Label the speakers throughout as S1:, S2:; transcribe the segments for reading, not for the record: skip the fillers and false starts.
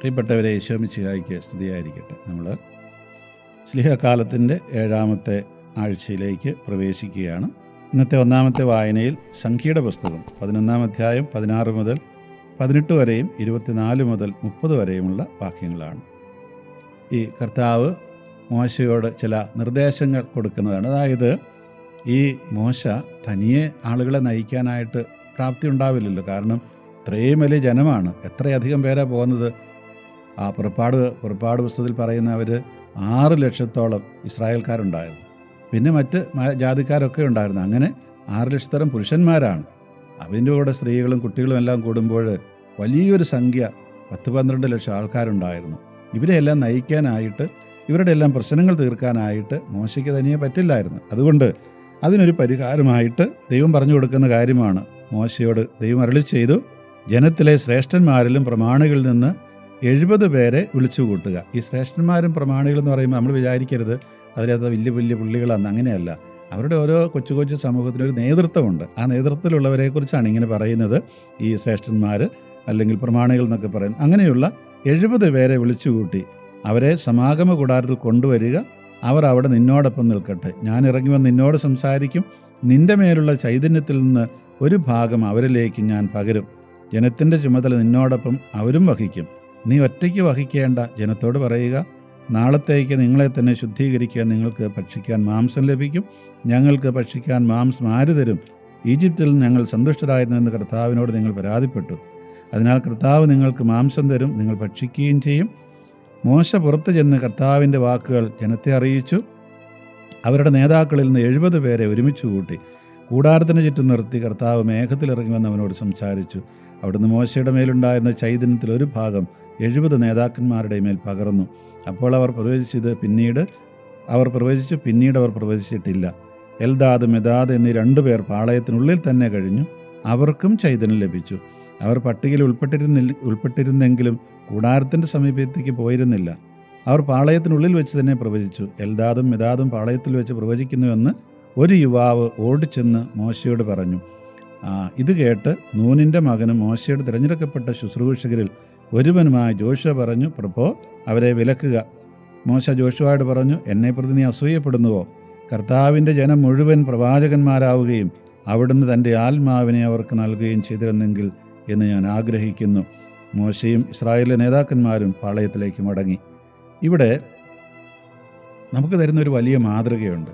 S1: പ്രിയപ്പെട്ടവരെ, ഈശോ മിശിഹായ്ക്ക് സ്തുതിയായിരിക്കട്ടെ. നമ്മൾ ശ്ലീഹക്കാലത്തിൻ്റെ 7-ാമത്തെ ആഴ്ചയിലേക്ക് പ്രവേശിക്കുകയാണ്. ഇന്നത്തെ ഒന്നാമത്തെ വായനയിൽ സംഖ്യയുടെ പുസ്തകം 11-ാം അധ്യായം 16 മുതൽ 18 വരെയും 24 മുതൽ 30 വരെയുമുള്ള വാക്യങ്ങളാണ്. ഈ കർത്താവ് മോശയോട് ചില നിർദ്ദേശങ്ങൾ കൊടുക്കുന്നതാണ്. അതായത് ഈ മോശ തനിയെ ആളുകളെ നയിക്കാനായിട്ട് പ്രാപ്തി ഉണ്ടാവില്ലല്ലോ. കാരണം ഇത്രയും വലിയ ജനമാണ്, എത്രയധികം പേരാണ് പോകുന്നത്. ആ പുറപ്പാട് പുസ്തകത്തിൽ പറയുന്നവർ 6 ലക്ഷത്തോളം ഇസ്രായേൽക്കാരുണ്ടായിരുന്നു. പിന്നെ മറ്റ് ജാതിക്കാരൊക്കെ ഉണ്ടായിരുന്നു. അങ്ങനെ 6 ലക്ഷത്തോളം പുരുഷന്മാരാണ്. അതിൻ്റെ കൂടെ സ്ത്രീകളും കുട്ടികളും എല്ലാം കൂടുമ്പോൾ വലിയൊരു സംഖ്യ, 10-12 ലക്ഷം ആൾക്കാരുണ്ടായിരുന്നു. ഇവരെയെല്ലാം നയിക്കാനായിട്ട്, ഇവരുടെ എല്ലാം പ്രശ്നങ്ങൾ തീർക്കാനായിട്ട് മോശയ്ക്ക് തനിയെ പറ്റില്ലായിരുന്നു. അതുകൊണ്ട് അതിനൊരു പരിഹാരമായിട്ട് ദൈവം പറഞ്ഞു കൊടുക്കുന്ന കാര്യമാണ്. മോശയോട് ദൈവം അരുളി ചെയ്തു, ജനത്തിലെ ശ്രേഷ്ഠന്മാരിലും പ്രമാണികളിൽ നിന്ന് 70 പേരെ വിളിച്ചു കൂട്ടുക. ഈ ശ്രേഷ്ഠന്മാരും പ്രമാണികളെന്ന് പറയുമ്പോൾ നമ്മൾ വിചാരിക്കരുത് അതിനകത്ത് വലിയ വലിയ പുള്ളികളാണെന്ന്. അങ്ങനെയല്ല. അവരുടെ ഓരോ കൊച്ചു കൊച്ചു സമൂഹത്തിനൊരു നേതൃത്വമുണ്ട്. ആ നേതൃത്വത്തിലുള്ളവരെക്കുറിച്ചാണ് ഇങ്ങനെ പറയുന്നത്. ഈ ശ്രേഷ്ഠന്മാർ അല്ലെങ്കിൽ പ്രമാണികൾ എന്നൊക്കെ പറയുന്നത്. അങ്ങനെയുള്ള 70 പേരെ വിളിച്ചു കൂട്ടി അവരെ സമാഗമ കൂടാരത്തിൽ കൊണ്ടുവരിക. അവർ അവിടെ നിന്നോടൊപ്പം നിൽക്കട്ടെ. ഞാൻ ഇറങ്ങി വന്ന് നിന്നോട് സംസാരിക്കും. നിന്റെ മേലുള്ള ചൈതന്യത്തിൽ നിന്ന് ഒരു ഭാഗം അവരിലേക്ക് ഞാൻ പകരും. ജനത്തിൻ്റെ ചുമതല നിന്നോടൊപ്പം അവരും വഹിക്കും. നീ ഒറ്റയ്ക്ക് വഹിക്കേണ്ട. ജനത്തോട് പറയുക, നാളത്തേക്ക് നിങ്ങളെ തന്നെ ശുദ്ധീകരിക്കാൻ നിങ്ങൾക്ക് ഭക്ഷിക്കാൻ മാംസം ലഭിക്കും. ഞങ്ങൾക്ക് ഭക്ഷിക്കാൻ മാംസം ആര് തരും? ഈജിപ്തിൽ ഞങ്ങൾ സന്തുഷ്ടരായിരുന്നു എന്ന് കർത്താവിനോട് നിങ്ങൾ പരാതിപ്പെട്ടു. അതിനാൽ കർത്താവ് നിങ്ങൾക്ക് മാംസം തരും, നിങ്ങൾ ഭക്ഷിക്കുകയും ചെയ്യും. മോശ പുറത്തു ചെന്ന് കർത്താവിൻ്റെ വാക്കുകൾ ജനത്തെ അറിയിച്ചു. അവരുടെ നേതാക്കളിൽ നിന്ന് 70 പേരെ ഒരുമിച്ച് കൂട്ടി കൂടാരത്തിന് ചുറ്റും നിർത്തി കർത്താവ് മേഘത്തിലിറങ്ങി വന്ന് അവനോട് സംസാരിച്ചു. അവിടുന്ന് മോശയുടെ മേലുണ്ടായിരുന്ന ചൈതന്യത്തിൽ ഒരു ഭാഗം 70 നേതാക്കന്മാരുടെ മേൽ പകർന്നു. അപ്പോൾ അവർ പ്രവചിച്ചത് പിന്നീട് അവർ പ്രവചിച്ചിട്ടില്ല. എൽദാദ്, മെദാദ് എന്നീ 2 പേർ പാളയത്തിനുള്ളിൽ തന്നെ കഴിഞ്ഞു. അവർക്കും ചൈതന്യം ലഭിച്ചു. അവർ പട്ടികയിൽ ഉൾപ്പെട്ടിരുന്നെങ്കിലും കൂടാരത്തിൻ്റെ സമീപത്തേക്ക് പോയിരുന്നില്ല. അവർ പാളയത്തിനുള്ളിൽ വെച്ച് തന്നെ പ്രവചിച്ചു. എൽദാദും മെദാദും പാളയത്തിൽ വെച്ച് പ്രവചിക്കുന്നുവെന്ന് ഒരു യുവാവ് ഓടിച്ചെന്ന് മോശയോട് പറഞ്ഞു. ഇത് കേട്ട് നൂനിൻ്റെ മകനും മോശയുടെ തിരഞ്ഞെടുക്കപ്പെട്ട ശുശ്രൂഷകരിൽ ഒരുവനുമായ ജോഷുവ പറഞ്ഞു, പ്രഭോ, അവരെ വിലക്കുക. മോശ ജോഷുവയോട് പറഞ്ഞു, എന്നെ പ്രതി നീ അസൂയപ്പെടുന്നുവോ? കർത്താവിൻ്റെ ജനം മുഴുവൻ പ്രവാചകന്മാരാവുകയും അവിടുന്ന് തൻ്റെ ആത്മാവിനെ അവർക്ക് നൽകുകയും ചെയ്തിരുന്നെങ്കിൽ എന്ന് ഞാൻ ആഗ്രഹിക്കുന്നു. മോശയും ഇസ്രായേലിലെ നേതാക്കന്മാരും പാളയത്തിലേക്ക് മടങ്ങി. ഇവിടെ നമുക്ക് തരുന്നൊരു വലിയ മാതൃകയുണ്ട്.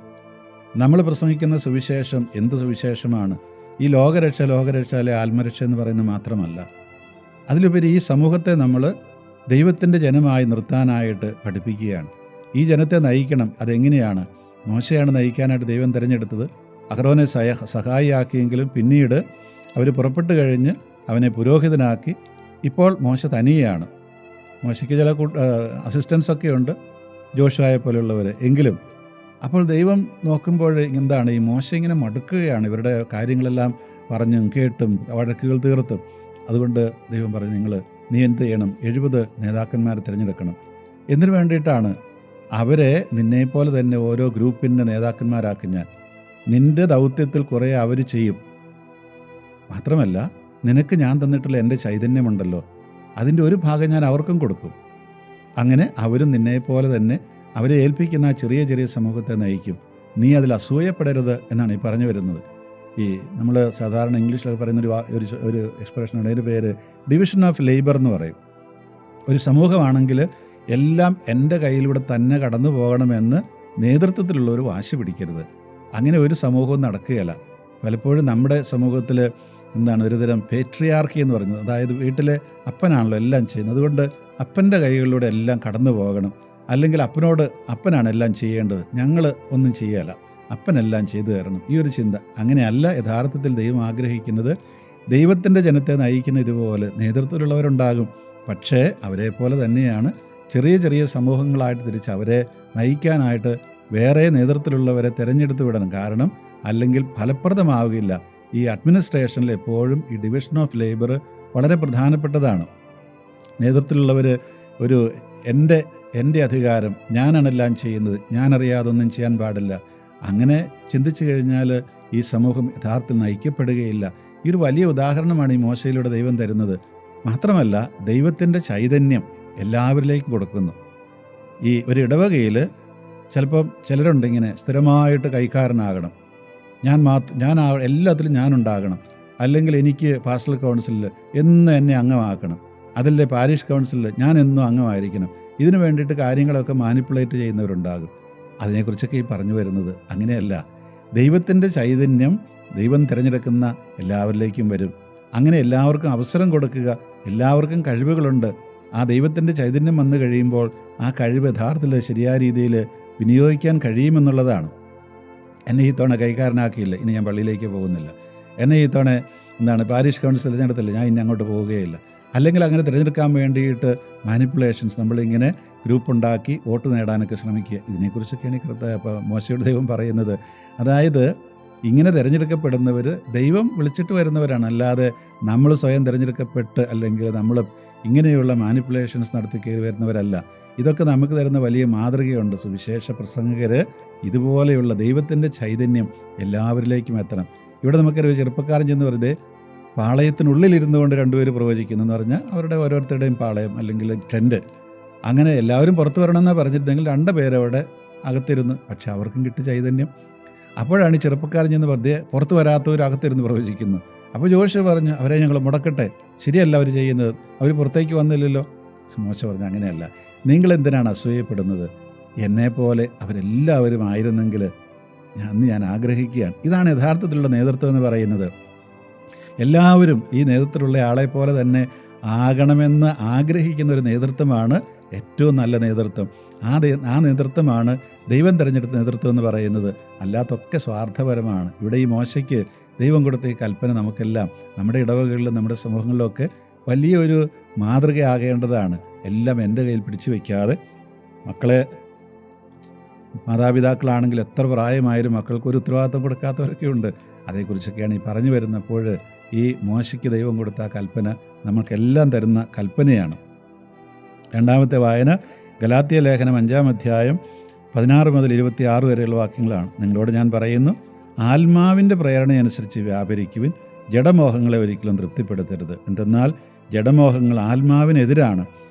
S1: നമ്മൾ പ്രസംഗിക്കുന്ന സുവിശേഷം എന്ത് സുവിശേഷമാണ്? ഈ ലോകരക്ഷ അല്ലെ ആത്മരക്ഷ എന്ന് പറയുന്നത് മാത്രമല്ല. അതിലുപരി ഈ സമൂഹത്തെ നമ്മൾ ദൈവത്തിൻ്റെ ജനമായി നിർത്താനായിട്ട് പഠിപ്പിക്കുകയാണ്. ഈ ജനത്തെ നയിക്കണം. അതെങ്ങനെയാണ്? മോശയാണ് നയിക്കാനായിട്ട് ദൈവം തിരഞ്ഞെടുത്തത്. അഹ്റോനെ സഹായിയാക്കിയെങ്കിലും പിന്നീട് അവർ പുറപ്പെട്ട് കഴിഞ്ഞ് അവനെ പുരോഹിതനാക്കി. ഇപ്പോൾ മോശ തനിയാണ്. മോശയ്ക്ക് ചില അസിസ്റ്റൻസൊക്കെ ഉണ്ട്, ജോഷുവയെ പോലെയുള്ളവർ. എങ്കിലും അപ്പോൾ ദൈവം നോക്കുമ്പോൾ എന്താണ്, ഈ മോശ ഇങ്ങനെ മടുക്കുകയാണ്. ഇവരുടെ കാര്യങ്ങളെല്ലാം പറഞ്ഞും കേട്ടും വഴക്കുകൾ തീർത്തും. അതുകൊണ്ട് ദൈവം പറഞ്ഞു, നീ എന്ത് ചെയ്യണം? 70 നേതാക്കന്മാരെ തിരഞ്ഞെടുക്കണം. എന്തിനു വേണ്ടിയിട്ടാണ്? അവരെ നിന്നെപ്പോലെ തന്നെ ഓരോ ഗ്രൂപ്പിൻ്റെ നേതാക്കന്മാരാക്കും ഞാൻ. നിൻ്റെ ദൗത്യത്തിൽ കുറേ അവർ ചെയ്യും. മാത്രമല്ല, നിനക്ക് ഞാൻ തന്നിട്ടുള്ള എൻ്റെ ചൈതന്യമുണ്ടല്ലോ, അതിൻ്റെ ഒരു ഭാഗം ഞാൻ അവർക്കും കൊടുക്കും. അങ്ങനെ അവരും നിന്നെപ്പോലെ തന്നെ അവരെ ഏൽപ്പിക്കുന്ന ആ ചെറിയ ചെറിയ സമൂഹത്തെ നയിക്കും. നീ അതിൽ അസൂയപ്പെടരുത് എന്നാണ് ഈ പറഞ്ഞു വരുന്നത്. ഈ നമ്മൾ സാധാരണ ഇംഗ്ലീഷിലൊക്കെ പറയുന്നൊരു ഒരു എക്സ്പ്രഷനുണ്ട്. അതിൻ്റെ പേര് ഡിവിഷൻ ഓഫ് ലേബർ എന്ന് പറയും. ഒരു സമൂഹമാണെങ്കിൽ എല്ലാം എൻ്റെ കയ്യിലൂടെ തന്നെ കടന്നു പോകണമെന്ന് നേതൃത്വത്തിലുള്ളവർ വാശി പിടിക്കരുത്. അങ്ങനെ ഒരു സമൂഹവും നടക്കുകയില്ല. പലപ്പോഴും നമ്മുടെ സമൂഹത്തിൽ ഒരുതരം പേട്രിയാർക്കി എന്ന് പറയുന്നത്, അതായത് വീട്ടിലെ അപ്പനാണല്ലോ എല്ലാം ചെയ്യുന്നത്. അതുകൊണ്ട് അപ്പൻ്റെ കൈകളിലൂടെ എല്ലാം കടന്നു പോകണം. അല്ലെങ്കിൽ അപ്പനാണ് എല്ലാം ചെയ്യേണ്ടത്, ഞങ്ങൾ ഒന്നും ചെയ്യല, അപ്പനെല്ലാം ചെയ്തു തരണം, ഈ ഒരു ചിന്ത. അങ്ങനെയല്ല യഥാർത്ഥത്തിൽ ദൈവം ആഗ്രഹിക്കുന്നത്. ദൈവത്തിൻ്റെ ജനത്തെ നയിക്കുന്ന ഇതുപോലെ നേതൃത്വത്തിലുള്ളവരുണ്ടാകും. പക്ഷേ അവരെ പോലെ തന്നെയാണ് ചെറിയ ചെറിയ സമൂഹങ്ങളായിട്ട് തിരിച്ച് അവരെ നയിക്കാനായിട്ട് വേറെ നേതൃത്വത്തിലുള്ളവരെ തിരഞ്ഞെടുത്ത് വിടണം. കാരണം അല്ലെങ്കിൽ ഫലപ്രദമാവുകയില്ല. ഈ അഡ്മിനിസ്ട്രേഷനിൽ എപ്പോഴും ഈ ഡിവിഷൻ ഓഫ് ലേബർ വളരെ പ്രധാനപ്പെട്ടതാണ്. നേതൃത്വത്തിലുള്ളവർ എൻ്റെ അധികാരം, ഞാനാണെല്ലാം ചെയ്യുന്നത്, ഞാനറിയാതൊന്നും ചെയ്യാൻ പാടില്ല. അങ്ങനെ ചിന്തിച്ചു കഴിഞ്ഞാൽ ഈ സമൂഹം യഥാർത്ഥത്തിൽ നയിക്കപ്പെടുകയില്ല. ഈ ഒരു വലിയ ഉദാഹരണമാണ് ഈ മോശയിലൂടെ ദൈവം തരുന്നത്. മാത്രമല്ല, ദൈവത്തിൻ്റെ ചൈതന്യം എല്ലാവരിലേക്കും കൊടുക്കുന്നു. ഈ ഒരു ഇടവകയിൽ ചിലപ്പം ചിലരുണ്ട് ഇങ്ങനെ സ്ഥിരമായിട്ട് കൈക്കാരനാകണം, ഞാൻ എല്ലാത്തിലും ഞാനുണ്ടാകണം, അല്ലെങ്കിൽ എനിക്ക് പാസ്റ്റൽ കൗൺസിലിൽ എന്നും എന്നെ അംഗമാക്കണം, അതല്ലേ പാരിഷ് കൗൺസിലിൽ ഞാൻ എന്നും അംഗമായിരിക്കണം. ഇതിനു വേണ്ടിയിട്ട് കാര്യങ്ങളൊക്കെ മാനിപ്പുലേറ്റ് ചെയ്യുന്നവരുണ്ടാകും. അതിനെക്കുറിച്ചൊക്കെ ഈ പറഞ്ഞു വരുന്നത് അങ്ങനെയല്ല. ദൈവത്തിൻ്റെ ചൈതന്യം ദൈവം തിരഞ്ഞെടുക്കുന്ന എല്ലാവരിലേക്കും വരും. അങ്ങനെ എല്ലാവർക്കും അവസരം കൊടുക്കുക. എല്ലാവർക്കും കഴിവുകളുണ്ട്. ആ ദൈവത്തിൻ്റെ ചൈതന്യം വന്നു കഴിയുമ്പോൾ ആ കഴിവ് യഥാർത്ഥത്തിൽ ശരിയായ രീതിയിൽ വിനിയോഗിക്കാൻ കഴിയുമെന്നുള്ളതാണ്. എന്നെ ഈ തവണ കൈക്കാരനാക്കിയില്ല, ഇനി ഞാൻ പള്ളിയിലേക്ക് പോകുന്നില്ല. എന്നെ ഈ തവണ പാരിഷ് കൗൺസിൽ തിരഞ്ഞെടുത്തില്ല, ഞാൻ ഇനി അങ്ങോട്ട് പോവുകയില്ല. അല്ലെങ്കിൽ അങ്ങനെ തിരഞ്ഞെടുക്കാൻ വേണ്ടിയിട്ട് മാനിപ്പുലേഷൻസ്, നമ്മളിങ്ങനെ ഗ്രൂപ്പ് ഉണ്ടാക്കി വോട്ട് നേടാനൊക്കെ ശ്രമിക്കുക. ഇതിനെക്കുറിച്ചൊക്കെയാണ് ഇപ്പോൾ മോശയുടെ ദൈവം പറയുന്നത്. അതായത് ഇങ്ങനെ തിരഞ്ഞെടുക്കപ്പെടുന്നവർ ദൈവം വിളിച്ചിട്ട് വരുന്നവരാണ്, അല്ലാതെ നമ്മൾ സ്വയം തിരഞ്ഞെടുക്കപ്പെട്ട് അല്ലെങ്കിൽ നമ്മൾ ഇങ്ങനെയുള്ള മാനിപ്പുലേഷൻസ് നടത്തി കയറി വരുന്നവരല്ല. ഇതൊക്കെ നമുക്ക് തരുന്ന വലിയ മാതൃകയുണ്ട്. സുവിശേഷ പ്രസംഗകർ ഇതുപോലെയുള്ള ദൈവത്തിൻ്റെ ചൈതന്യം എല്ലാവരിലേക്കും എത്തണം. ഇവിടെ നമുക്കൊരു ചെറുപ്പക്കാരൻ ചെന്ന് വെറുതെ പാളയത്തിനുള്ളിലിരുന്നു കൊണ്ട് രണ്ടുപേർ പ്രവചിക്കുന്നു എന്ന് പറഞ്ഞാൽ അവരുടെ ഓരോരുത്തരുടെയും പാളയം അല്ലെങ്കിൽ ടെൻറ്റ്, അങ്ങനെ എല്ലാവരും പുറത്ത് വരണമെന്നാണ് പറഞ്ഞിരുന്നെങ്കിൽ 2 പേരവിടെ അകത്തിരുന്ന്, പക്ഷെ അവർക്കും കിട്ടിയ ചൈതന്യം. അപ്പോഴാണ് ഈ ചെറുപ്പക്കാരൻ ചെന്ന് വെറുതെ പുറത്ത് വരാത്തവർ അകത്തിരുന്ന് പ്രവചിക്കുന്നു. അപ്പോൾ ജോഷ് പറഞ്ഞു, അവരെ ഞങ്ങൾ മുടക്കട്ടെ, ശരിയല്ല അവർ ചെയ്യുന്നത്, അവർ പുറത്തേക്ക് വന്നില്ലല്ലോ. മോശ പറഞ്ഞു, അങ്ങനെയല്ല, നിങ്ങളെന്തിനാണ് അസൂയപ്പെടുന്നത്? എന്നെപ്പോലെ അവരെല്ലാവരും ആയിരുന്നെങ്കിൽ ഞാൻ ആഗ്രഹിക്കുകയാണ്. ഇതാണ് യഥാർത്ഥത്തിലുള്ള നേതൃത്വം എന്ന് പറയുന്നത്. എല്ലാവരും ഈ നേതൃത്വത്തിലുള്ള ആളെ പോലെ തന്നെ ആകണമെന്ന് ആഗ്രഹിക്കുന്ന ഒരു നേതൃത്വമാണ് ഏറ്റവും നല്ല നേതൃത്വം. ആ നേതൃത്വമാണ് ദൈവം തിരഞ്ഞെടുത്ത നേതൃത്വം എന്ന് പറയുന്നത്. അല്ലാത്തൊക്കെ സ്വാർത്ഥപരമാണ്. ഇവിടെ ഈ മോശയ്ക്ക് ദൈവം കൊടുത്ത ഈ കൽപ്പന നമുക്കെല്ലാം നമ്മുടെ ഇടവകളിലും നമ്മുടെ സമൂഹങ്ങളിലൊക്കെ വലിയൊരു മാതൃകയാകേണ്ടതാണ്. എല്ലാം എൻ്റെ കയ്യിൽ പിടിച്ചു വയ്ക്കാതെ, മക്കളെ മാതാപിതാക്കളാണെങ്കിൽ എത്ര പ്രായമായാലും മക്കൾക്കൊരു ഉത്തരവാദിത്വം കൊടുക്കാത്തവരൊക്കെ ഉണ്ട്. അതേക്കുറിച്ചൊക്കെയാണ് ഈ പറഞ്ഞു വരുന്നപ്പോൾ ഈ മോശയ്ക്ക് ദൈവം കൊടുത്ത കൽപ്പന നമുക്കെല്ലാം തരുന്ന കൽപ്പനയാണ്. രണ്ടാമത്തെ വായന ഗലാത്യ ലേഖനം 5-ാം അധ്യായം 16 മുതൽ 26 വരെയുള്ള വാക്യങ്ങളാണ്. നിങ്ങളോട് ഞാൻ പറയുന്നു, ആത്മാവിൻ്റെ പ്രേരണയനുസരിച്ച് വ്യാപരിക്കുവിൻ, ജഡമോഹങ്ങളെ ഒരിക്കലും തൃപ്തിപ്പെടുത്തരുത്. എന്തെന്നാൽ ജഡമോഹങ്ങൾ ആത്മാവിനെതിരാണ്,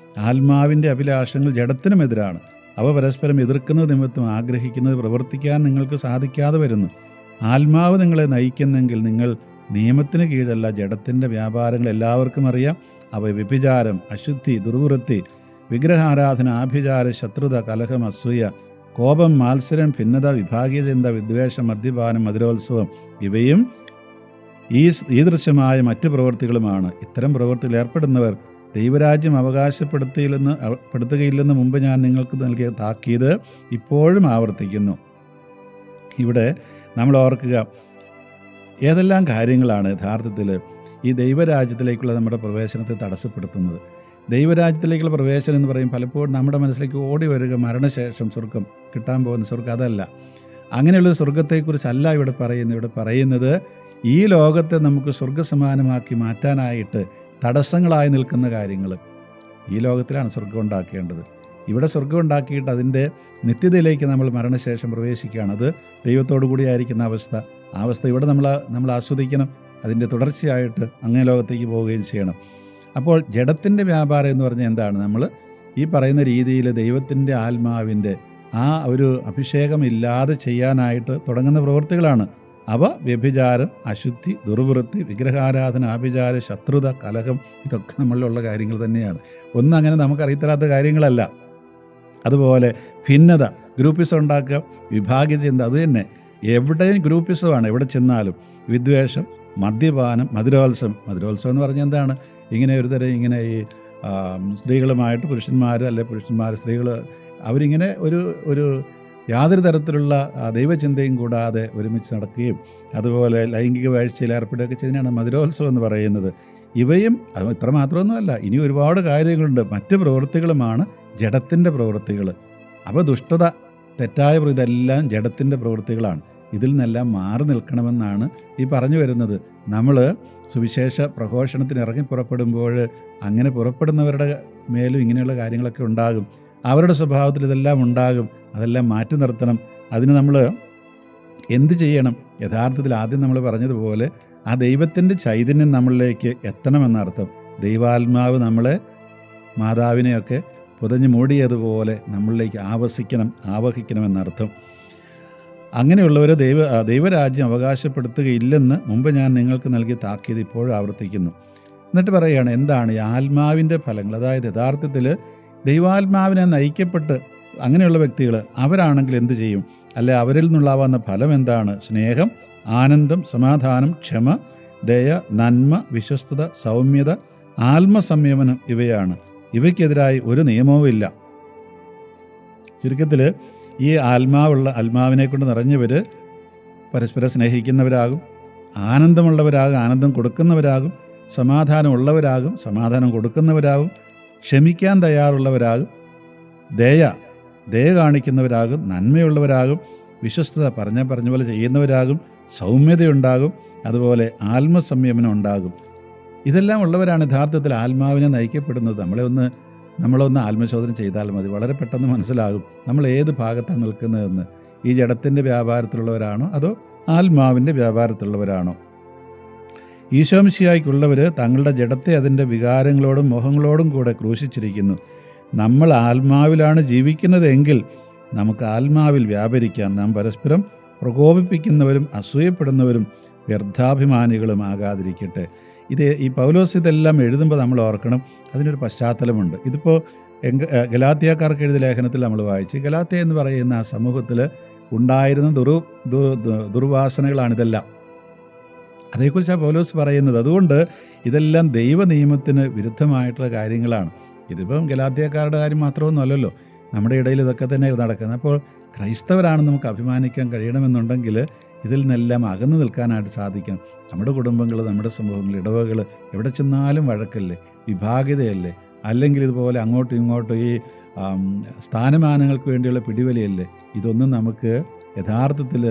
S1: ആത്മാവിൻ്റെ അഭിലാഷങ്ങൾ ജഡത്തിനും എതിരാണ്. അവ പരസ്പരം എതിർക്കുന്നത് നിമിത്തം ആഗ്രഹിക്കുന്നത് പ്രവർത്തിക്കാൻ നിങ്ങൾക്ക് സാധിക്കാതെ വരുന്നു. ആത്മാവ് നിങ്ങളെ നയിക്കുന്നെങ്കിൽ നിങ്ങൾ നിയമത്തിന് കീഴല്ല. ജഡത്തിൻ്റെ വ്യാപാരങ്ങൾ എല്ലാവർക്കും അറിയാം. അവ വ്യഭിചാരം, അശുദ്ധി, ദുർവൃത്തി, വിഗ്രഹാരാധന, ആഭിചാര, ശത്രുത, കലഹം, അസൂയ, കോപം, മാത്സര്യം, ഭിന്നത, വിഭാഗീയചിന്ത, വിദ്വേഷം, മദ്യപാനം, മധുരോത്സവം ഇവയും ഈ ദൃശ്യമായ മറ്റ് പ്രവൃത്തികളുമാണ്. ഇത്തരം പ്രവൃത്തിയിൽ ഏർപ്പെടുന്നവർ ദൈവരാജ്യം അവകാശപ്പെടുത്തുകയില്ലെന്ന് മുമ്പ് ഞാൻ നിങ്ങൾക്ക് നൽകിയ താക്കീത് ഇപ്പോഴും ആവർത്തിക്കുന്നു. ഇവിടെ നമ്മൾ ഓർക്കുക, ഏതെല്ലാം കാര്യങ്ങളാണ് യഥാർത്ഥത്തിൽ ഈ ദൈവരാജ്യത്തിലേക്കുള്ള നമ്മുടെ പ്രവേശനത്തെ തടസ്സപ്പെടുത്തുന്നത്. ദൈവരാജ്യത്തിലേക്കുള്ള പ്രവേശനം എന്ന് പറയും പലപ്പോഴും നമ്മുടെ മനസ്സിലേക്ക് ഓടി വരിക മരണശേഷം സ്വർഗം കിട്ടാൻ പോകുന്ന സ്വർഗം. അതല്ല, അങ്ങനെയുള്ള സ്വർഗത്തെക്കുറിച്ചല്ല ഇവിടെ പറയുന്നത്. ഇവിടെ പറയുന്നത് ഈ ലോകത്തെ നമുക്ക് സ്വർഗസമാനമാക്കി മാറ്റാനായിട്ട് തടസ്സങ്ങളായി നിൽക്കുന്ന കാര്യങ്ങൾ. ഈ ലോകത്തിലാണ് സ്വർഗം ഉണ്ടാക്കേണ്ടത്. ഇവിടെ സ്വർഗം ഉണ്ടാക്കിയിട്ട് അതിൻ്റെ നിത്യതയിലേക്ക് നമ്മൾ മരണശേഷം പ്രവേശിക്കുകയാണ്. അത് ദൈവത്തോടു കൂടിയായിരിക്കുന്ന അവസ്ഥ. ആ അവസ്ഥ ഇവിടെ നമ്മൾ ആസ്വദിക്കണം. അതിൻ്റെ തുടർച്ചയായിട്ട് അങ്ങേ ലോകത്തേക്ക് പോവുകയും ചെയ്യണം. അപ്പോൾ ജഡത്തിൻ്റെ വ്യാപാരം എന്ന് പറഞ്ഞാൽ എന്താണ്? നമ്മൾ ഈ പറയുന്ന രീതിയിൽ ദൈവത്തിൻ്റെ ആത്മാവിൻ്റെ ആ ഒരു അഭിഷേകം ഇല്ലാതെ ചെയ്യാനായിട്ട് തുടങ്ങുന്ന പ്രവൃത്തികളാണ്. അവ വ്യഭിചാരം, അശുദ്ധി, ദുർവൃത്തി, വിഗ്രഹാരാധന, ആഭിചാര, ശത്രുത, കലഹം, ഇതൊക്കെ നമ്മളിലുള്ള കാര്യങ്ങൾ തന്നെയാണ്. ഒന്നും അങ്ങനെ നമുക്കറിയത്തരാത്ത കാര്യങ്ങളല്ല. അതുപോലെ ഭിന്നത, ഗ്രൂപ്പിസം ഉണ്ടാക്കുക, വിഭാഗീയചിന്ത, അത് തന്നെ എവിടെയും ഗ്രൂപ്പിസമാണ്. എവിടെ ചെന്നാലും വിദ്വേഷം, മദ്യപാനം, മധുരോത്സവം എന്ന് പറഞ്ഞാൽ എന്താണ്? ഇങ്ങനെ ഒരു തരം ഇങ്ങനെ ഈ സ്ത്രീകളുമായിട്ട് പുരുഷന്മാർ സ്ത്രീകൾ അവരിങ്ങനെ ഒരു യാതൊരു തരത്തിലുള്ള ദൈവചിന്തയും കൂടാതെ ഒരുമിച്ച് നടക്കുകയും അതുപോലെ ലൈംഗിക വാഴ്ചയിൽ ഏർപ്പെടുകയൊക്കെ ചെയ്യുന്നതാണ് മധുരോത്സവം എന്ന് പറയുന്നത്. ഇവയും ഇത്ര മാത്രമൊന്നുമല്ല, ഇനി ഒരുപാട് കാര്യങ്ങളുണ്ട്. മറ്റ് പ്രവൃത്തികളുമാണ് ജഡത്തിൻ്റെ പ്രവൃത്തികൾ. അപ്പോൾ ദുഷ്ടത, തെറ്റായ ഇതെല്ലാം ജഡത്തിൻ്റെ പ്രവൃത്തികളാണ്. ഇതിൽ നിന്നെല്ലാം മാറി നിൽക്കണമെന്നാണ് ഈ പറഞ്ഞു വരുന്നത്. നമ്മൾ സുവിശേഷ പ്രഘോഷണത്തിന് ഇറങ്ങി പുറപ്പെടുമ്പോൾ അങ്ങനെ പുറപ്പെടുന്നവരുടെ മേലും ഇങ്ങനെയുള്ള കാര്യങ്ങളൊക്കെ ഉണ്ടാകും. അവരുടെ സ്വഭാവത്തിൽ ഇതെല്ലാം ഉണ്ടാകും. അതെല്ലാം മാറ്റി നിർത്തണം. അതിന് നമ്മൾ എന്ത് ചെയ്യണം? യഥാർത്ഥത്തിൽ ആദ്യം നമ്മൾ പറഞ്ഞതുപോലെ ആ ദൈവത്തിൻ്റെ ചൈതന്യം നമ്മളിലേക്ക് എത്തണമെന്നർത്ഥം. ദൈവാത്മാവ് നമ്മളെ, മാതാവിനെയൊക്കെ പുതഞ്ഞു മൂടിയതുപോലെ നമ്മളിലേക്ക് ആവഹിക്കണമെന്നർത്ഥം. അങ്ങനെയുള്ളവരെ ദൈവരാജ്യം അവകാശപ്പെടുത്തുകയില്ലെന്ന് മുമ്പ് ഞാൻ നിങ്ങൾക്ക് നൽകിയ താക്കീത് ഇപ്പോഴും ആവർത്തിക്കുന്നു. എന്നിട്ട് പറയുകയാണ്, എന്താണ് ഈ ആത്മാവിൻ്റെ ഫലങ്ങൾ? അതായത് യഥാർത്ഥത്തിൽ ദൈവാത്മാവിനെ നയിക്കപ്പെട്ട് അങ്ങനെയുള്ള വ്യക്തികൾ അവരാണെങ്കിൽ എന്ത് ചെയ്യും? അല്ലെ, അവരിൽ നിന്നുള്ളാവുന്ന ഫലം എന്താണ്? സ്നേഹം, ആനന്ദം, സമാധാനം, ക്ഷമ, ദയ, നന്മ, വിശ്വസ്തത, സൗമ്യത, ആത്മസംയമനം ഇവയാണ്. ഇവയ്ക്കെതിരായി ഒരു നിയമവുമില്ല. ചുരുക്കത്തിൽ ഈ ആത്മാവിനെ കൊണ്ട് നിറഞ്ഞവർ പരസ്പരം സ്നേഹിക്കുന്നവരാകും, ആനന്ദമുള്ളവരാകും, ആനന്ദം കൊടുക്കുന്നവരാകും, സമാധാനമുള്ളവരാകും, സമാധാനം കൊടുക്കുന്നവരാകും, ക്ഷമിക്കാൻ തയ്യാറുള്ളവരാകും, ദയ കാണിക്കുന്നവരാകും, നന്മയുള്ളവരാകും, വിശ്വസ്തത പറഞ്ഞ പോലെ ചെയ്യുന്നവരാകും, സൗമ്യതയുണ്ടാകും, അതുപോലെ ആത്മസംയമനം ഉണ്ടാകും. ഇതെല്ലാം ഉള്ളവരാണ് യഥാർത്ഥത്തിൽ ആത്മാവിനെ നയിക്കപ്പെടുന്നത്. നമ്മളൊന്ന് ആത്മശോധന ചെയ്താൽ മതി, വളരെ പെട്ടെന്ന് മനസ്സിലാകും നമ്മൾ ഏത് ഭാഗത്താണ് നിൽക്കുന്നതെന്ന്. ഈ ജഡത്തിൻ്റെ വ്യാപാരത്തിലുള്ളവരാണോ അതോ ആത്മാവിൻ്റെ വ്യാപാരത്തിലുള്ളവരാണോ? ഈശോമിശിഹായ്ക്കുള്ളവർ തങ്ങളുടെ ജഡത്തെ അതിൻ്റെ വികാരങ്ങളോടും മോഹങ്ങളോടും കൂടെ ക്രൂശിച്ചിരിക്കുന്നു. നമ്മൾ ആത്മാവിലാണ് ജീവിക്കുന്നതെങ്കിൽ നമുക്ക് ആത്മാവിൽ വ്യാപരിക്കാം. നാം പരസ്പരം പ്രകോപിപ്പിക്കുന്നവരും അസൂയപ്പെടുന്നവരും വ്യർത്ഥാഭിമാനികളും ആകാതിരിക്കട്ടെ. ഈ പൗലോസ് ഇതെല്ലാം എഴുതുമ്പോൾ നമ്മൾ ഓർക്കണം, അതിനൊരു പശ്ചാത്തലമുണ്ട്. ഇതിപ്പോൾ ഗലാത്യക്കാർക്ക് എഴുതിയ ലേഖനത്തിൽ നമ്മൾ വായിച്ച്, ഗലാത്യ എന്ന് പറയുന്ന ആ സമൂഹത്തിൽ ഉണ്ടായിരുന്ന ദുർവാസനകളാണിതെല്ലാം. അതേക്കുറിച്ചാണ് പൗലോസ് പറയുന്നത്. അതുകൊണ്ട് ഇതെല്ലാം ദൈവ നിയമത്തിന് വിരുദ്ധമായിട്ടുള്ള കാര്യങ്ങളാണ്. ഇതിപ്പം ഗലാത്യക്കാരുടെ കാര്യം മാത്രമൊന്നും അല്ലല്ലോ, നമ്മുടെ ഇടയിൽ ഇതൊക്കെ തന്നെ നടക്കുന്നത്. അപ്പോൾ ക്രൈസ്തവരാണെന്ന് നമുക്ക് അഭിമാനിക്കാൻ കഴിയണമെന്നുണ്ടെങ്കിൽ ഇതിൽ നിന്നെല്ലാം അകന്നു നിൽക്കാനായിട്ട് സാധിക്കണം. നമ്മുടെ കുടുംബങ്ങൾ, നമ്മുടെ സമൂഹങ്ങൾ, ഇടവകൾ, എവിടെ ചെന്നാലും വഴക്കല്ലേ, വിഭാഗിതയല്ലേ, അല്ലെങ്കിൽ ഇതുപോലെ അങ്ങോട്ടും ഇങ്ങോട്ടും ഈ സ്ഥാനമാനങ്ങൾക്ക് വേണ്ടിയുള്ള പിടിവലിയല്ലേ. ഇതൊന്നും നമുക്ക് യഥാർത്ഥത്തിൽ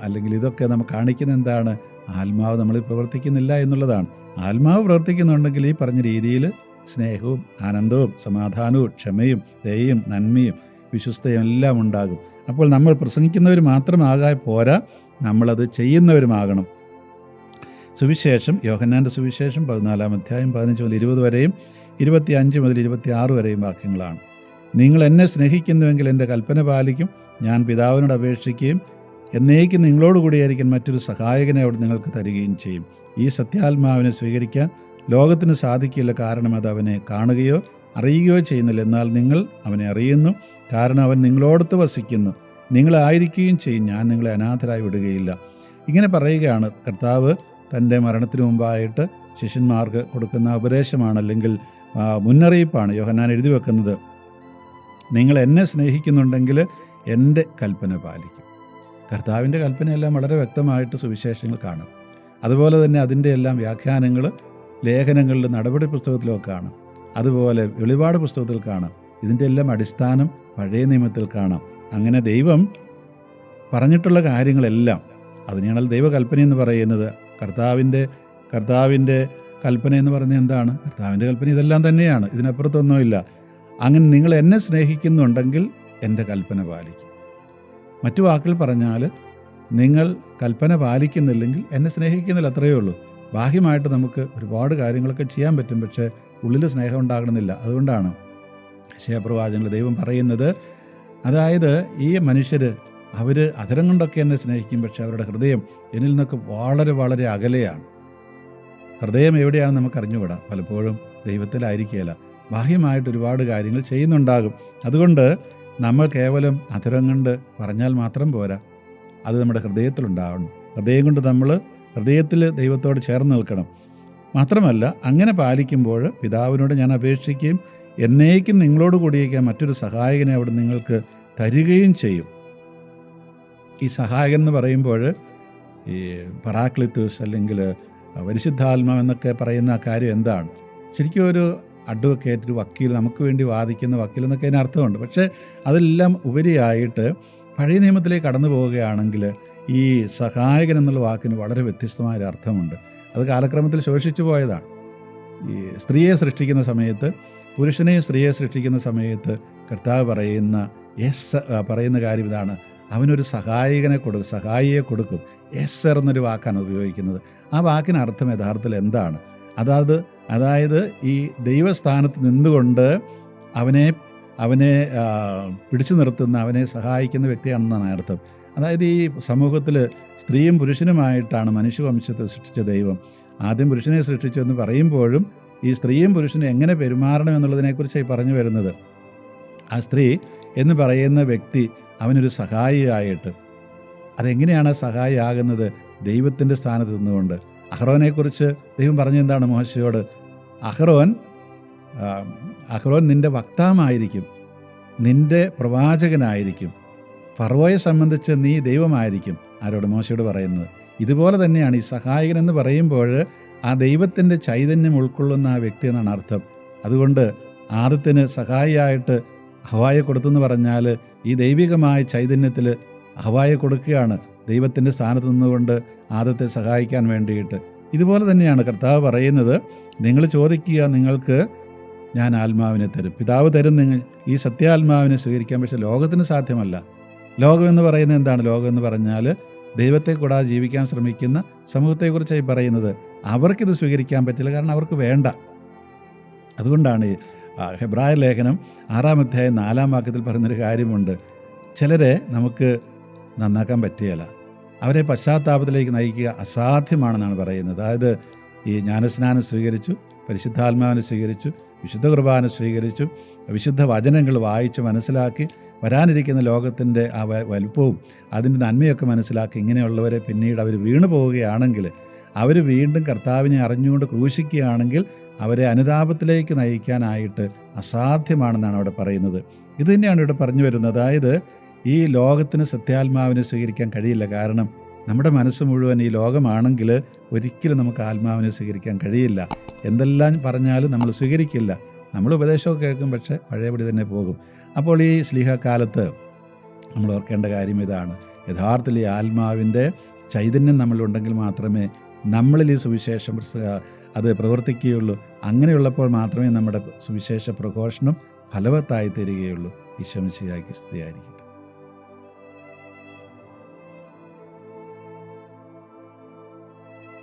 S1: അല്ലെങ്കിൽ ഇതൊക്കെ നമുക്ക് കാണിക്കുന്ന എന്താണ്? ആത്മാവ് നമ്മളിൽ പ്രവർത്തിക്കുന്നില്ല എന്നുള്ളതാണ്. ആത്മാവ് പ്രവർത്തിക്കുന്നുണ്ടെങ്കിൽ ഈ പറഞ്ഞ രീതിയിൽ സ്നേഹവും ആനന്ദവും സമാധാനവും ക്ഷമയും ദയയും നന്മയും വിശ്വസ്തയും എല്ലാം ഉണ്ടാകും. അപ്പോൾ നമ്മൾ പ്രസംഗിക്കുന്നവർ മാത്രമാകാൻ പോരാ, നമ്മളത് ചെയ്യുന്നവരുമാകണം. സുവിശേഷം, യോഹന്നാൻ്റെ സുവിശേഷം 14 അധ്യായം 15 മുതൽ 20 വരെയും 25 മുതൽ 26 വരെയും വാക്യങ്ങളാണ്. നിങ്ങൾ എന്നെ സ്നേഹിക്കുന്നുവെങ്കിൽ എൻ്റെ കൽപ്പന പാലിക്കും. ഞാൻ പിതാവിനോട് അപേക്ഷിക്കുകയും എന്നേക്കും നിങ്ങളോടുകൂടിയായിരിക്കാൻ മറ്റൊരു സഹായകനെ അവിടെ നിങ്ങൾക്ക് തരികയും ചെയ്യും. ഈ സത്യാത്മാവിനെ സ്വീകരിക്കാൻ ലോകത്തിന് സാധിക്കില്ല, കാരണം അത് അവനെ കാണുകയോ അറിയുകയോ ചെയ്യുന്നില്ല. എന്നാൽ നിങ്ങൾ അവനെ അറിയുന്നു, കാരണം അവൻ നിങ്ങളോടൊത്ത് വസിക്കുന്നു, നിങ്ങളായിരിക്കുകയും ചെയ്യും. ഞാൻ നിങ്ങളെ അനാഥരായി വിടുകയില്ല. ഇങ്ങനെ പറയുകയാണ്. കർത്താവ് തൻ്റെ മരണത്തിന് മുമ്പായിട്ട് ശിഷ്യന്മാർക്ക് കൊടുക്കുന്ന ഉപദേശമാണ്, അല്ലെങ്കിൽ മുന്നറിയിപ്പാണ് യോഹന്നാൻ എഴുതി വെക്കുന്നത്. നിങ്ങൾ എന്നെ സ്നേഹിക്കുന്നുണ്ടെങ്കിൽ എൻ്റെ കൽപ്പന പാലിക്കും. കർത്താവിൻ്റെ കൽപ്പനയെല്ലാം വളരെ വ്യക്തമായിട്ട് സുവിശേഷങ്ങൾ കാണും. അതുപോലെ തന്നെ അതിൻ്റെ എല്ലാം വ്യാഖ്യാനങ്ങൾ ലേഖനങ്ങളിൽ, നടപടി പുസ്തകത്തിലൊക്കെ കാണാം. അതുപോലെ വെളിപാട് പുസ്തകത്തിൽ കാണാം. ഇതിൻ്റെ എല്ലാം അടിസ്ഥാനം പഴയ നിയമത്തിൽ കാണാം. അങ്ങനെ ദൈവം പറഞ്ഞിട്ടുള്ള കാര്യങ്ങളെല്ലാം, അതിനെയാണല്ലോ ദൈവകൽപ്പന എന്ന് പറയുന്നത്. കർത്താവിൻ്റെ കൽപ്പന എന്ന് പറഞ്ഞാൽ എന്താണ്? കർത്താവിൻ്റെ കൽപ്പന ഇതെല്ലാം തന്നെയാണ്, ഇതിനപ്പുറത്തൊന്നുമില്ല. അങ്ങനെ നിങ്ങൾ എന്നെ സ്നേഹിക്കുന്നുണ്ടെങ്കിൽ എൻ്റെ കൽപ്പന പാലിക്കും. മറ്റു വാക്കുകൾ പറഞ്ഞാൽ, നിങ്ങൾ കൽപ്പന പാലിക്കുന്നില്ലെങ്കിൽ എന്നെ സ്നേഹിക്കുന്നില്ല, അത്രയേ ഉള്ളൂ. ബാഹ്യമായിട്ട് നമുക്ക് ഒരുപാട് കാര്യങ്ങളൊക്കെ ചെയ്യാൻ പറ്റും, പക്ഷേ ഉള്ളിൽ സ്നേഹം ഉണ്ടാകണമെന്നില്ല. അതുകൊണ്ടാണ് യെശയ്യാപ്രവാചകനിൽ ദൈവം പറയുന്നത്, അതായത് ഈ മനുഷ്യർ അവർ അധരം കൊണ്ടൊക്കെ എന്നെ സ്നേഹിക്കും, പക്ഷേ അവരുടെ ഹൃദയം എന്നിൽ നിന്നൊക്കെ വളരെ വളരെ അകലെയാണ്. ഹൃദയം എവിടെയാണെന്ന് നമുക്ക് അറിഞ്ഞുകൂടാ. പലപ്പോഴും ദൈവത്തിലായിരിക്കുകയില്ല, ബാഹ്യമായിട്ട് ഒരുപാട് കാര്യങ്ങൾ ചെയ്യുന്നുണ്ടാകും. അതുകൊണ്ട് നമ്മൾ കേവലം അധരം കൊണ്ട് പറഞ്ഞാൽ മാത്രം പോരാ, അത് നമ്മുടെ ഹൃദയത്തിലുണ്ടാവണം. ഹൃദയം കൊണ്ട് നമ്മൾ ഹൃദയത്തിൽ ദൈവത്തോട് ചേർന്ന് നിൽക്കണം. മാത്രമല്ല, അങ്ങനെ പാലിക്കുമ്പോൾ പിതാവിനോട് ഞാൻ അപേക്ഷിക്കുകയും എന്നേക്കും നിങ്ങളോട് കൂടിയേക്കാൻ മറ്റൊരു സഹായകനെ അവിടെ നിങ്ങൾക്ക് തരികയും ചെയ്യും. ഈ സഹായകൻ എന്ന് പറയുമ്പോൾ ഈ പറാക്ലിത്തൂസ് അല്ലെങ്കിൽ പരിശുദ്ധാത്മാവ് എന്നൊക്കെ പറയുന്ന ആ കാര്യം എന്താണ്? ശരിക്കും ഒരു അഡ്വക്കേറ്റ്, ഒരു വക്കീൽ, നമുക്ക് വേണ്ടി വാദിക്കുന്ന വക്കീൽ എന്നൊക്കെ അതിന് അർത്ഥമുണ്ട്. പക്ഷേ അതെല്ലാം ഉപരിയായിട്ട് പഴയ നിയമത്തിലേക്ക് കടന്നു പോവുകയാണെങ്കിൽ ഈ സഹായകൻ എന്നുള്ള വാക്കിന് വളരെ വ്യത്യസ്തമായൊരു അർത്ഥമുണ്ട്. അത് കാലക്രമത്തിൽ ശോഷിച്ചു പോയതാണ്. ഈ സ്ത്രീയെ സൃഷ്ടിക്കുന്ന സമയത്ത്, പുരുഷനെയും സ്ത്രീയെ സൃഷ്ടിക്കുന്ന സമയത്ത് കർത്താവ് പറയുന്ന കാര്യം ഇതാണ്: അവനൊരു സഹായിയെ കൊടുക്കും. എസ്സർ എന്നൊരു വാക്കാണ് ഉപയോഗിക്കുന്നത്. ആ വാക്കിന് അർത്ഥം യഥാർത്ഥത്തിൽ എന്താണ്? അതായത് ഈ ദൈവസ്ഥാനത്ത് നിന്നുകൊണ്ട് അവനെ അവനെ പിടിച്ചു നിർത്തുന്ന, അവനെ സഹായിക്കുന്ന വ്യക്തിയാണെന്നാണ് അർത്ഥം. അതായത് ഈ സമൂഹത്തിൽ സ്ത്രീയും പുരുഷനുമായിട്ടാണ് മനുഷ്യവംശത്തെ സൃഷ്ടിച്ച ദൈവം. ആദ്യം പുരുഷനെ സൃഷ്ടിച്ചു എന്ന് പറയുമ്പോഴും ഈ സ്ത്രീയും പുരുഷനും എങ്ങനെ പെരുമാറണം എന്നുള്ളതിനെക്കുറിച്ചായി പറഞ്ഞു വരുന്നത്. ആ സ്ത്രീ എന്ന് പറയുന്ന വ്യക്തി അവനൊരു സഹായിയായിട്ട്, അതെങ്ങനെയാണ് സഹായിയാകുന്നത്? ദൈവത്തിൻ്റെ സ്ഥാനത്ത് നിന്നുകൊണ്ട്. അഹ്റോനെക്കുറിച്ച് ദൈവം പറഞ്ഞെന്താണ് മോശയോട്? അഹ്റോൻ നിൻ്റെ വക്താവായിരിക്കും, നിൻ്റെ പ്രവാചകനായിരിക്കും, ഫറവോയെ സംബന്ധിച്ച് നീ ദൈവമായിരിക്കും. ആരോട്? മോശയോട് പറയുന്നത്. ഇതുപോലെ തന്നെയാണ് ഈ സഹായകൻ എന്ന് പറയുമ്പോൾ ആ ദൈവത്തിൻ്റെ ചൈതന്യം ഉൾക്കൊള്ളുന്ന ആ വ്യക്തി എന്നാണ് അർത്ഥം. അതുകൊണ്ട് ആദത്തിന് സഹായിയായിട്ട് ഹവ്വായെ കൊടുത്തെന്ന് പറഞ്ഞാൽ ഈ ദൈവികമായ ചൈതന്യത്തിൽ ഹവ്വായെ കൊടുക്കുകയാണ്, ദൈവത്തിൻ്റെ സ്ഥാനത്ത് നിന്നുകൊണ്ട് ആദത്തെ സഹായിക്കാൻ വേണ്ടിയിട്ട്. ഇതുപോലെ തന്നെയാണ് കർത്താവ് പറയുന്നത്, നിങ്ങൾ ചോദിക്കുക, നിങ്ങൾക്ക് ഞാൻ ആത്മാവിനെ തരും. പിതാവ് തരും നിങ്ങൾ ഈ സത്യാത്മാവിനെ സ്വീകരിക്കാൻ. പക്ഷേ ലോകത്തിന് സാധ്യമല്ല. ലോകം എന്ന് പറയുന്നത് എന്താണ്? ലോകം എന്ന് പറഞ്ഞാൽ ദൈവത്തെ കൂടാതെ ജീവിക്കാൻ ശ്രമിക്കുന്ന സമൂഹത്തെക്കുറിച്ചായി പറയുന്നത്. അവർക്കിത് സ്വീകരിക്കാൻ പറ്റില്ല, കാരണം അവർക്ക് വേണ്ട. അതുകൊണ്ടാണ് ഹെബ്രായ ലേഖനം 6-ാം അധ്യായം 4-ാം വാക്യത്തിൽ പറയുന്നൊരു കാര്യമുണ്ട്, ചിലരെ നമുക്ക് നന്നാക്കാൻ പറ്റുകയില്ല, അവരെ പശ്ചാത്താപത്തിലേക്ക് നയിക്കുക അസാധ്യമാണെന്നാണ് പറയുന്നത്. അതായത് ഈ ജ്ഞാനസ്നാനം സ്വീകരിച്ചു, പരിശുദ്ധാത്മാവിനെ സ്വീകരിച്ചു, വിശുദ്ധ കുർബാന സ്വീകരിച്ചു, വിശുദ്ധ വചനങ്ങൾ വായിച്ച് മനസ്സിലാക്കി, വരാനിരിക്കുന്ന ലോകത്തിൻ്റെ ആ വലുപ്പവും അതിൻ്റെ നന്മയൊക്കെ മനസ്സിലാക്കി ഇങ്ങനെയുള്ളവരെ പിന്നീട് അവർ വീണു പോവുകയാണെങ്കിൽ, അവർ വീണ്ടും കർത്താവിനെ അറിഞ്ഞുകൊണ്ട് ക്രൂശിക്കുകയാണെങ്കിൽ അവരെ അനുതാപത്തിലേക്ക് നയിക്കാനായിട്ട് അസാധ്യമാണെന്നാണ് അവിടെ പറയുന്നത്. ഇത് തന്നെയാണ് ഇവിടെ പറഞ്ഞു വരുന്നത്. അതായത് ഈ ലോകത്തിന് സത്യാത്മാവിനെ സ്വീകരിക്കാൻ കഴിയില്ല. കാരണം നമ്മുടെ മനസ്സ് മുഴുവൻ ഈ ലോകമാണെങ്കിൽ ഒരിക്കലും നമുക്ക് ആത്മാവിനെ സ്വീകരിക്കാൻ കഴിയില്ല. എന്തെല്ലാം പറഞ്ഞാലും നമ്മൾ സ്വീകരിക്കില്ല. നമ്മൾ ഉപദേശമൊക്കെ കേൾക്കും, പക്ഷേ പഴയപടി തന്നെ പോകും. അപ്പോൾ ഈ സ്ലീഹക്കാലത്ത് നമ്മൾ ഓർക്കേണ്ട കാര്യം ഇതാണ്, യഥാർത്ഥത്തിൽ ഈ ആത്മാവിൻ്റെ ചൈതന്യം നമ്മളുണ്ടെങ്കിൽ മാത്രമേ നമ്മളിൽ ഈ സുവിശേഷം അത് പ്രവർത്തിക്കുകയുള്ളൂ. അങ്ങനെയുള്ളപ്പോൾ മാത്രമേ നമ്മുടെ സുവിശേഷ പ്രഘോഷണം ഫലവത്തായി തീരുകയുള്ളൂ. ഈശോ മിശിഹായ്ക്ക് സ്തുതിയായിരിക്കും.